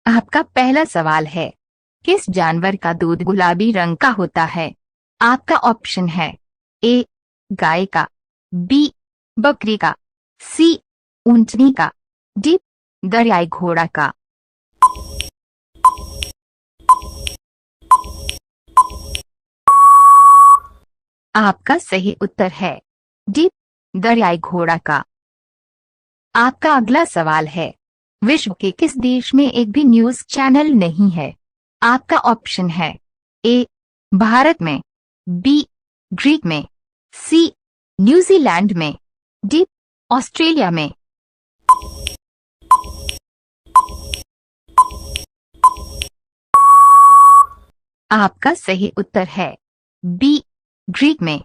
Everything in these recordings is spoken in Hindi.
आपका पहला सवाल है, किस जानवर का दूध गुलाबी रंग का होता है? आपका ऑप्शन है ए गाय का, बी बकरी का, सी ऊंटनी का, डी दरियाई घोड़ा का। आपका सही उत्तर है डी दरियाई घोड़ा का। आपका अगला सवाल है, विश्व के किस देश में एक भी न्यूज चैनल नहीं है? आपका ऑप्शन है ए भारत में, बी ग्रीक में, सी न्यूजीलैंड में, डी ऑस्ट्रेलिया में। आपका सही उत्तर है बी ग्रीक में।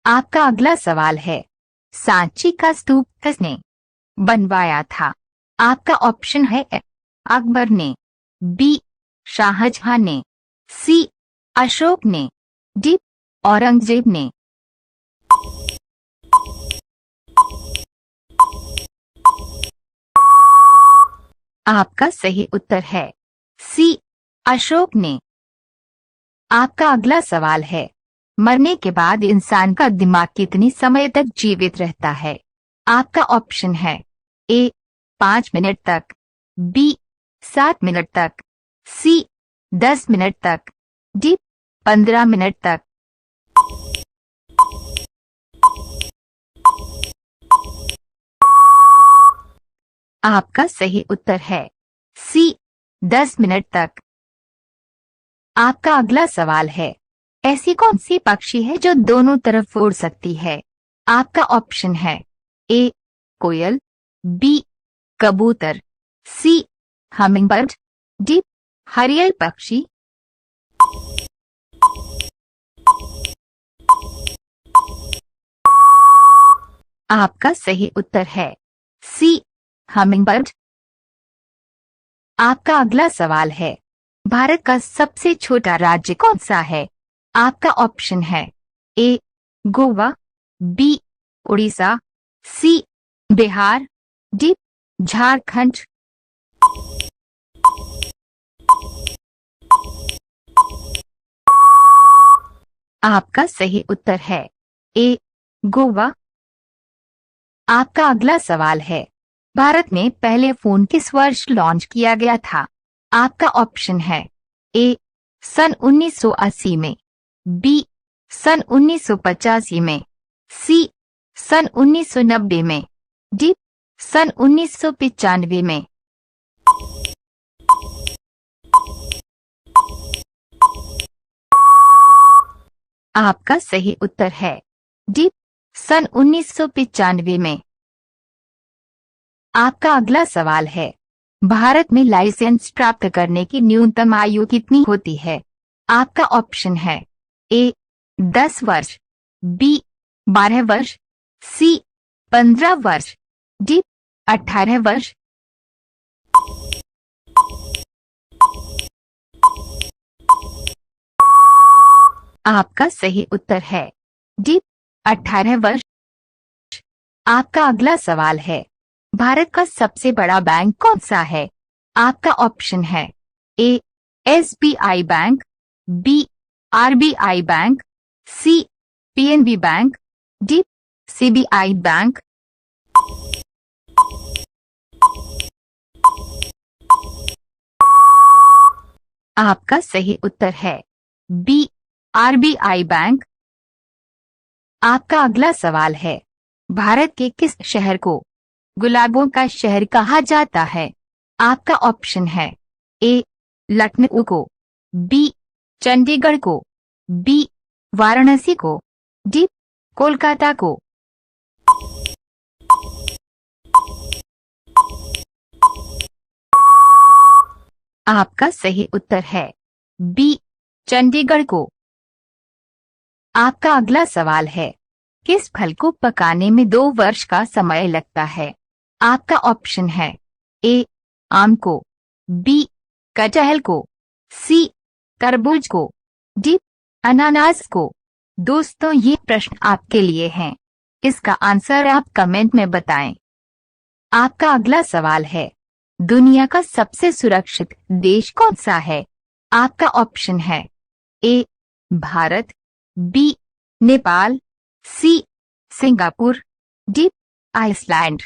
आपका अगला सवाल है, सांची का स्तूप किसने बनवाया था? आपका ऑप्शन है ए अकबर ने, बी शाहजहां ने, सी अशोक ने, डी औरंगजेब ने। आपका सही उत्तर है सी अशोक ने। आपका अगला सवाल है, मरने के बाद इंसान का दिमाग कितने समय तक जीवित रहता है? आपका ऑप्शन है ए 5 मिनट तक, बी 7 मिनट तक, सी 10 मिनट तक, डी 15 मिनट तक। आपका सही उत्तर है सी 10 मिनट तक। आपका अगला सवाल है, ऐसी कौन सी पक्षी है जो दोनों तरफ उड़ सकती है? आपका ऑप्शन है ए कोयल, बी कबूतर, सी हमिंगबर्ड, डी हरियल पक्षी। आपका सही उत्तर है सी हमिंगबर्ड। आपका अगला सवाल है, भारत का सबसे छोटा राज्य कौन सा है? आपका ऑप्शन है ए गोवा, बी उड़ीसा, सी बिहार, डी झारखंड। आपका सही उत्तर है ए गोवा। आपका अगला सवाल है, भारत में पहले फोन किस वर्ष लॉन्च किया गया था? आपका ऑप्शन है ए सन 1980 में, बी सन 1985 में, सी सन 1990 में, डी सन 1995 में। आपका सही उत्तर है डी सन 1995 में। आपका अगला सवाल है, भारत में लाइसेंस प्राप्त करने की न्यूनतम आयु कितनी होती है? आपका ऑप्शन है ए 10 वर्ष, बी 12 वर्ष, सी 15 वर्ष, डी 18 वर्ष। आपका सही उत्तर है डी 18 वर्ष। आपका अगला सवाल है, भारत का सबसे बड़ा बैंक कौन सा है? आपका ऑप्शन है A SBI bank, B RBI bank, C PNB bank, D CBI bank. आपका सही उत्तर है बी आरबीआई बैंक। आपका अगला सवाल है, भारत के किस शहर को गुलाबों का शहर कहा जाता है? आपका ऑप्शन है ए लखनऊ को, बी चंडीगढ़ को, बी वाराणसी को, डी कोलकाता को। आपका सही उत्तर है बी चंडीगढ़ को। आपका अगला सवाल है, किस फल को पकाने में 2 वर्ष का समय लगता है? आपका ऑप्शन है ए आम को, बी कटहल को, सी तरबूज को, डी अनानास को। दोस्तों, ये प्रश्न आपके लिए हैं। इसका आंसर आप कमेंट में बताएं। आपका अगला सवाल है, दुनिया का सबसे सुरक्षित देश कौन सा है? आपका ऑप्शन है A Bharat, B Nepal, C Singapore, D Iceland.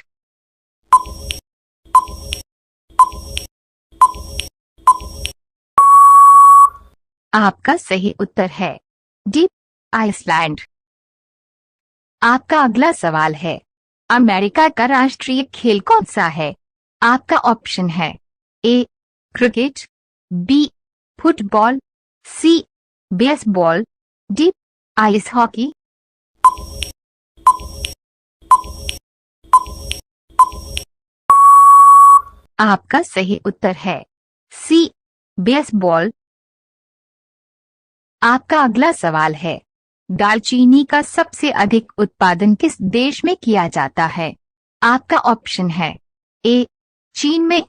आपका सही उत्तर है डी आइसलैंड। आपका अगला सवाल है, अमेरिका का राष्ट्रीय खेल कौन सा है? आपका ऑप्शन है ए क्रिकेट, बी फुटबॉल, सी बेसबॉल, डी आइस हॉकी। आपका सही उत्तर है सी बेसबॉल। आपका अगला सवाल है, दालचीनी का सबसे अधिक उत्पादन किस देश में किया जाता है? आपका ऑप्शन है ए चीन में,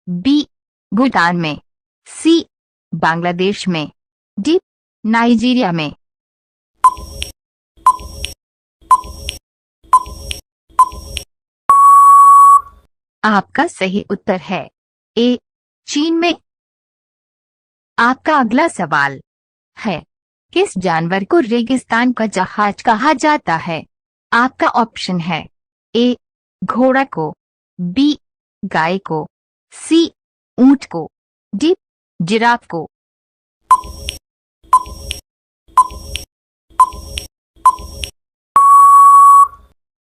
बी भूटान में, सी बांग्लादेश में, डी नाइजीरिया में। आपका सही उत्तर है ए चीन में। आपका अगला सवाल है, किस जानवर को रेगिस्तान का जहाज कहा जाता है? आपका ऑप्शन है ए घोड़ा को, बी गाय को, सी ऊंट को, डी जिराफ को।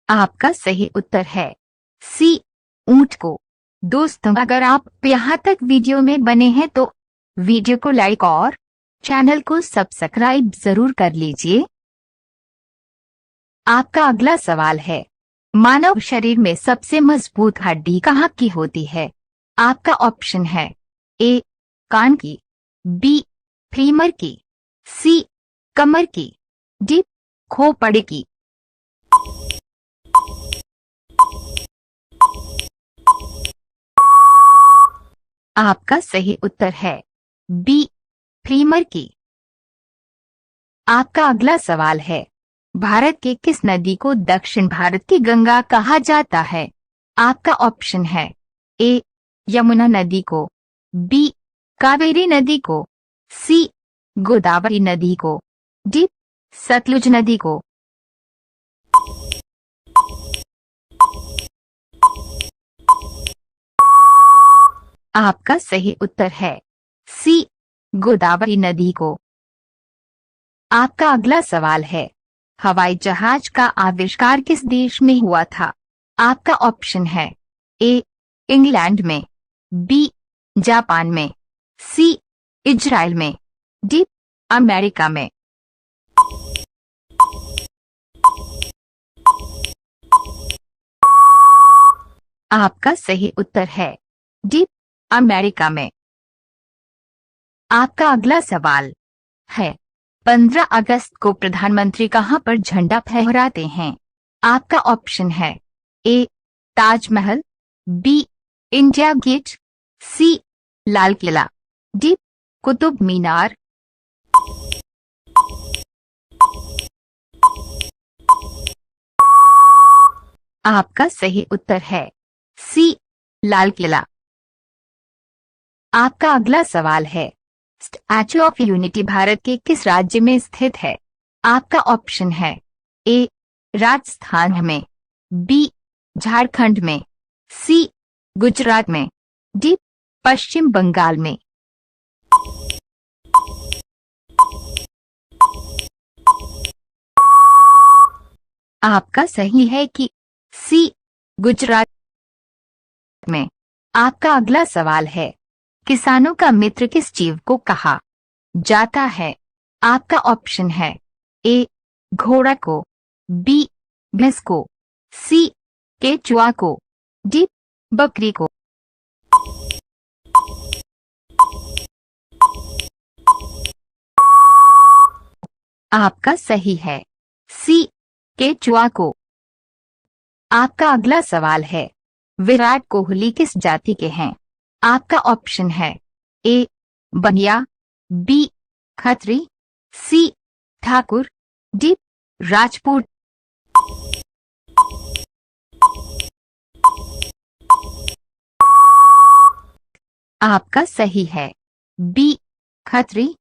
आपका सही उत्तर है सी ऊंट को। दोस्तों, अगर आप यहाँ तक वीडियो में बने हैं तो वीडियो को लाइक और चैनल को सब्सक्राइब जरूर कर लीजिए। आपका अगला सवाल है, मानव शरीर में सबसे मजबूत हड्डी कहाँ की होती है? आपका ऑप्शन है ए कान की, बी फीमर की, सी कमर की, डी खोपड़ी की। आपका सही उत्तर है बी फीमर की। आपका अगला सवाल है, भारत के किस नदी को दक्षिण भारत की गंगा कहा जाता है? आपका ऑप्शन है ए यमुना नदी को, बी कावेरी नदी को, सी गोदावरी नदी को, डी सतलुज नदी को। आपका सही उत्तर है सी गोदावरी नदी को। आपका अगला सवाल है, हवाई जहाज का आविष्कार किस देश में हुआ था? आपका ऑप्शन है ए इंग्लैंड में, बी जापान में, सी इजराइल में, डी अमेरिका में। आपका सही उत्तर है डी अमेरिका में। आपका अगला सवाल है, 15 अगस्त को प्रधानमंत्री कहां पर झंडा फहराते हैं? आपका ऑप्शन है ए ताजमहल, बी इंडिया गेट, सी लाल किला, डी कुतुब मीनार। आपका सही उत्तर है सी लाल किला। आपका अगला सवाल है, स्टैच्यू ऑफ यूनिटी भारत के किस राज्य में स्थित है? आपका ऑप्शन है ए राजस्थान में, बी झारखंड में, सी गुजरात में, डी पश्चिम बंगाल में। आपका सही है कि सी गुजरात में। आपका अगला सवाल है, किसानों का मित्र किस जीव को कहा जाता है? आपका ऑप्शन है ए घोड़ा को, बी भैंस को, सी केचुआ को, डी बकरी को। आपका सही है सी केचुआ को। आपका अगला सवाल है, विराट कोहली किस जाति के हैं? आपका ऑप्शन है ए बनिया, बी खत्री, सी ठाकुर, डी राजपूत। आपका सही है। बी, खत्री।